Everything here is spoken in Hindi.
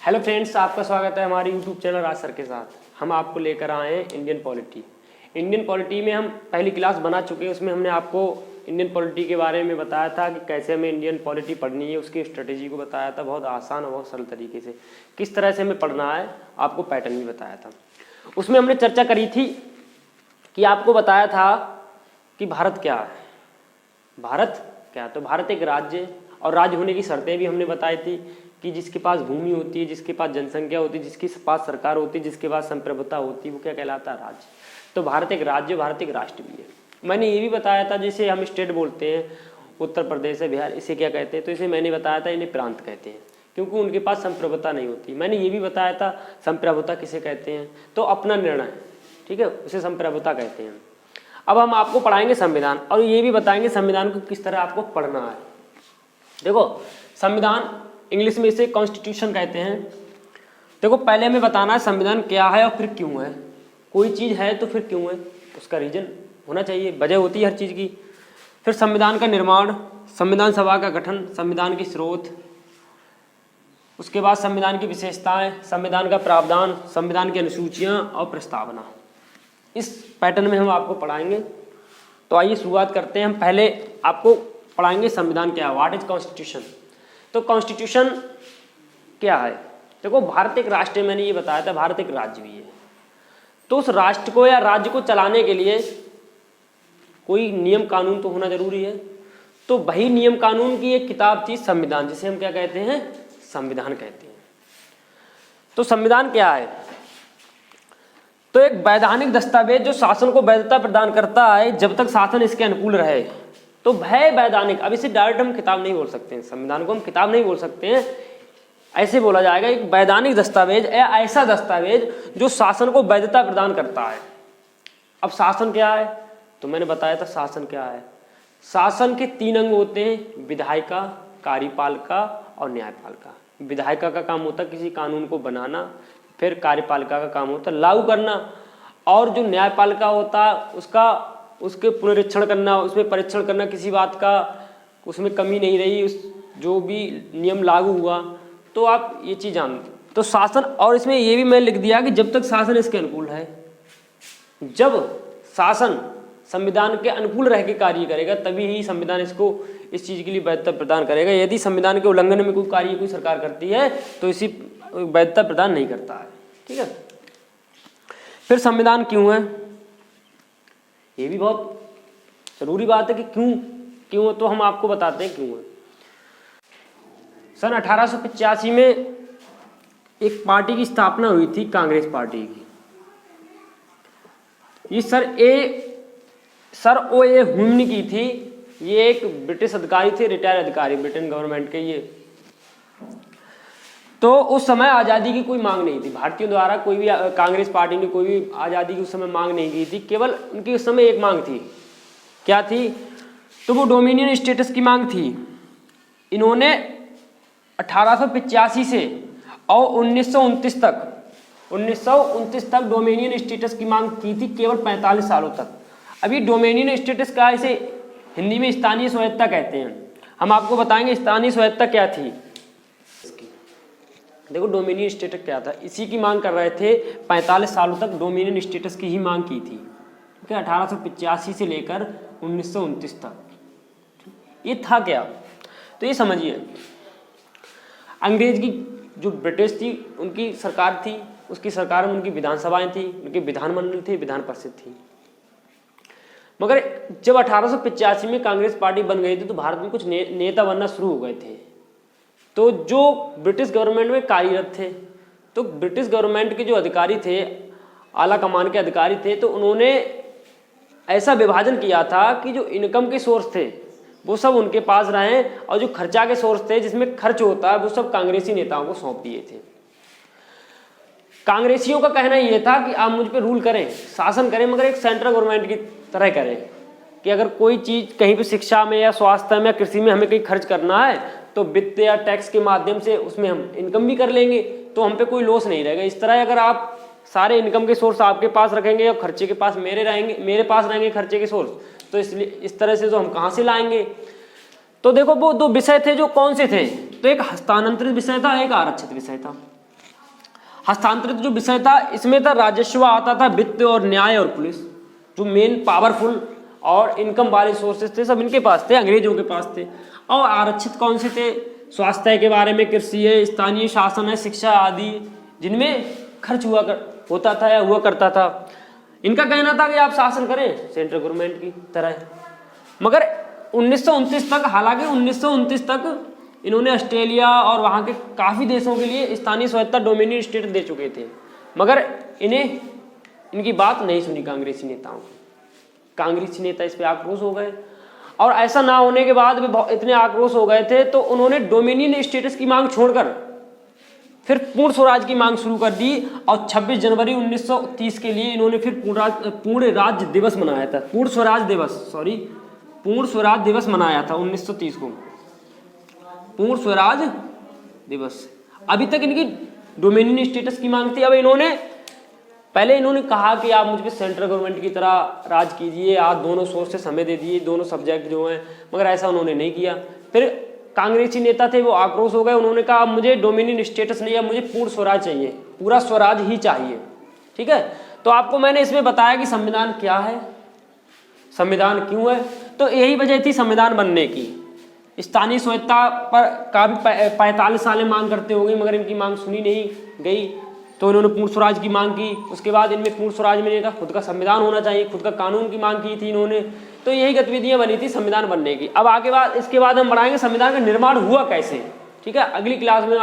हेलो फ्रेंड्स, आपका स्वागत है हमारे यूट्यूब चैनल राज सर के साथ। हम आपको लेकर आए हैं इंडियन पॉलिटी। इंडियन पॉलिटी में हम पहली क्लास बना चुके हैं। उसमें हमने आपको इंडियन पॉलिटी के बारे में बताया था कि कैसे हमें इंडियन पॉलिटी पढ़नी है, उसकी स्ट्रेटेजी को बताया था बहुत आसान और बहुत सरल तरीके से। किस तरह से हमें पढ़ना है आपको पैटर्न भी बताया था। उसमें हमने चर्चा करी थी कि आपको बताया था कि भारत क्या है। भारत क्या, तो भारत एक राज्य है और राज्य होने की शर्तें भी हमने बताई थी कि जिसके पास भूमि होती है, जिसके पास जनसंख्या होती है, जिसके पास सरकार होती है, जिसके पास संप्रभुता होती है, वो क्या कहलाता है? राज्य। तो भारत एक राज्य, भारत एक राष्ट्र भी है। मैंने ये भी बताया था जैसे हम स्टेट बोलते हैं, उत्तर प्रदेश है, बिहार, इसे क्या कहते हैं? तो इसे मैंने बताया था इन्हें प्रांत कहते हैं क्योंकि उनके पास संप्रभुता नहीं होती। मैंने ये भी बताया था संप्रभुता किसे कहते हैं, तो अपना निर्णय, ठीक है, उसे संप्रभुता कहते हैं। अब हम आपको पढ़ाएंगे संविधान और ये भी बताएंगे संविधान को किस तरह आपको पढ़ना है। देखो, संविधान इंग्लिश में इसे कॉन्स्टिट्यूशन कहते हैं। देखो, पहले हमें बताना है संविधान क्या है और फिर क्यों है। कोई चीज़ है तो फिर क्यों है, उसका रीजन होना चाहिए, वजह होती है हर चीज़ की। फिर संविधान का निर्माण, संविधान सभा का गठन, संविधान की स्रोत, उसके बाद संविधान की विशेषताएं, संविधान का प्रावधान, संविधान की अनुसूचियाँ और प्रस्तावना। इस पैटर्न में हम आपको पढ़ाएंगे। तो आइए शुरुआत करते हैं। हम पहले आपको पढ़ाएंगे संविधान क्या है, व्हाट इज कॉन्स्टिट्यूशन। तो कॉन्स्टिट्यूशन क्या है? देखो, भारत एक राष्ट्र है, मैंने ये बताया था, भारत एक राज्य भी है। तो उस राष्ट्र को या राज्य को चलाने के लिए कोई नियम कानून तो होना जरूरी है। तो वही नियम कानून की एक किताब थी संविधान, जिसे हम क्या कहते हैं? संविधान कहते हैं। तो संविधान क्या है? तो एक वैधानिक दस्तावेज जो शासन को वैधता प्रदान करता है जब तक शासन इसके अनुकूल रहे। तो वह वैधानिक, अब इसे डायरेक्ट हम किताब नहीं बोल सकते हैं, संविधान को हम किताब नहीं बोल सकते हैं, ऐसे बोला जाएगा एक वैधानिक दस्तावेज या ऐसा दस्तावेज जो शासन को वैधता प्रदान करता है। अब शासन क्या है? तो मैंने बताया था शासन क्या है। शासन के 3 अंग होते हैं, विधायिका, कार्यपालिका और न्यायपालिका। विधायिका का काम होता है किसी कानून को बनाना, फिर कार्यपालिका का काम होता है लागू करना, और जो न्यायपालिका होता है उसके पुनरीक्षण करना, उसमें परीक्षण करना किसी बात का, उसमें कमी नहीं रही, उस जो भी नियम लागू हुआ। तो आप ये चीज़ जान, तो शासन, और इसमें ये भी मैं लिख दिया कि जब तक शासन इसके अनुकूल है, जब शासन संविधान के अनुकूल रह के कार्य करेगा तभी ही संविधान इसको इस चीज़ के लिए वैधता प्रदान करेगा। यदि संविधान के उल्लंघन में कोई कार्य कोई सरकार करती है तो इसी वैधता प्रदान नहीं करता है, ठीक है। फिर संविधान क्यों है, ये भी बहुत जरूरी बात है कि क्यों, तो हम आपको बताते हैं क्यों है। सन 1885 में एक पार्टी की स्थापना हुई थी, कांग्रेस पार्टी की। ये सर ओ ए ह्यूम ने की थी। ये एक ब्रिटिश अधिकारी थे, रिटायर अधिकारी ब्रिटेन गवर्नमेंट के ये। तो उस समय आज़ादी की कोई मांग नहीं थी भारतीयों द्वारा, कोई भी कांग्रेस पार्टी ने कोई भी आज़ादी की उस समय मांग नहीं की थी। केवल उनकी उस समय एक मांग थी, क्या थी? तो वो डोमिनियन स्टेटस की मांग थी। इन्होंने 1885 से और 1929 तक डोमिनियन स्टेटस की मांग की थी, केवल 45 सालों तक। अभी डोमिनियन स्टेटस का इसे हिंदी में स्थानीय स्वायत्ता कहते हैं। हम आपको बताएंगे स्थानीय स्वायत्ता क्या थी। देखो, डोमिनियन स्टेटस क्या था, इसी की मांग कर रहे थे। 45 सालों तक डोमिनियन स्टेटस की ही मांग की थी, ठीक है, 1885 से लेकर 1929 तक। ये था क्या? तो ये समझिए, अंग्रेज की जो ब्रिटिश थी उनकी सरकार थी, उसकी सरकार में उनकी विधानसभाएं थी, उनके विधानमंडल थे, विधान परिषद थी। मगर जब 1885 में कांग्रेस पार्टी बन गई थी तो भारत में कुछ नेता बनना शुरू हो गए थे। तो जो ब्रिटिश गवर्नमेंट में कार्यरत थे, तो ब्रिटिश गवर्नमेंट के जो अधिकारी थे, आला कमान के अधिकारी थे, तो उन्होंने ऐसा विभाजन किया था कि जो इनकम के सोर्स थे वो सब उनके पास रहें और जो खर्चा के सोर्स थे, जिसमें खर्च होता है, वो सब कांग्रेसी नेताओं को सौंप दिए थे। कांग्रेसियों का कहना यह था कि आप मुझ पे रूल करें, शासन करें, मगर एक सेंट्रल गवर्नमेंट की तरह करें, कि अगर कोई चीज़ कहीं पे शिक्षा में या स्वास्थ्य में या कृषि में हमें कहीं खर्च करना है तो वित्त या टैक्स के माध्यम से उसमें हम इनकम भी कर लेंगे, तो हम पे कोई लॉस नहीं रहेगा। इस तरह अगर आप सारे इनकम के सोर्स आपके पास रखेंगे और खर्चे के पास मेरे पास रहेंगे खर्चे के सोर्स, तो इसलिए इस तरह से तो हम कहाँ से लाएंगे। तो देखो, वो 2 विषय थे जो कौन से थे, तो एक हस्तांतरित विषय था, एक आरक्षित विषय था। हस्तांतरित जो विषय था इसमें था राजस्व आता था, वित्त और न्याय और पुलिस, जो मेन पावरफुल और इनकम वाले सोर्सेस थे सब इनके पास थे, अंग्रेजों के पास थे। और आरक्षित कौन से थे? स्वास्थ्य के बारे में, कृषि है, स्थानीय शासन है, शिक्षा आदि, जिनमें खर्च होता था या हुआ करता था। इनका कहना था कि आप शासन करें सेंट्रल गवर्नमेंट की तरह। मगर 1929 तक, हालांकि 1929 तक इन्होंने ऑस्ट्रेलिया और वहाँ के काफ़ी देशों के लिए स्थानीय स्वायत्ता डोमिनियन स्टेट दे चुके थे, मगर इन्हें इनकी बात नहीं सुनी कांग्रेसी नेताओं की। कांग्रेसी नेता इस पर आक्रोश हो गए और ऐसा ना होने के बाद भी इतने आक्रोश हो गए थे तो उन्होंने डोमिनियन स्टेटस की मांग छोड़कर फिर पूर्ण स्वराज की मांग शुरू कर दी और 26 जनवरी 1930 के लिए इन्होंने फिर पूर्ण राज्य दिवस मनाया था, पूर्ण स्वराज दिवस मनाया था 1930 को, पूर्ण स्वराज दिवस। अभी तक इनकी डोमिनियन स्टेटस की मांग थी। अब पहले इन्होंने कहा कि आप मुझ पे सेंट्रल गवर्नमेंट की तरह राज कीजिए, आप दोनों सोर्स से समय दे दिए, दोनों सब्जेक्ट जो हैं, मगर ऐसा उन्होंने नहीं किया। फिर कांग्रेसी नेता थे वो आक्रोश हो गए, उन्होंने कहा मुझे डोमिनियन स्टेटस नहीं है, मुझे पूर्ण स्वराज चाहिए, पूरा स्वराज ही चाहिए। ठीक है, तो आपको मैंने इसमें बताया कि संविधान क्या है, संविधान क्यों है। तो यही वजह थी संविधान बनने की। स्थानीय स्वायत्ता पर काफी 45 सालें मांग करते हो गई, मगर इनकी मांग सुनी नहीं गई, तो इन्होंने पूर्ण स्वराज की मांग की। उसके बाद इनमें पूर्ण स्वराज में नहीं था, खुद का संविधान होना चाहिए, खुद का कानून की मांग की थी इन्होंने। तो यही गतिविधियां बनी थी संविधान बनने की। अब इसके बाद हम बढ़ाएंगे संविधान का निर्माण हुआ कैसे। ठीक है, अगली क्लास में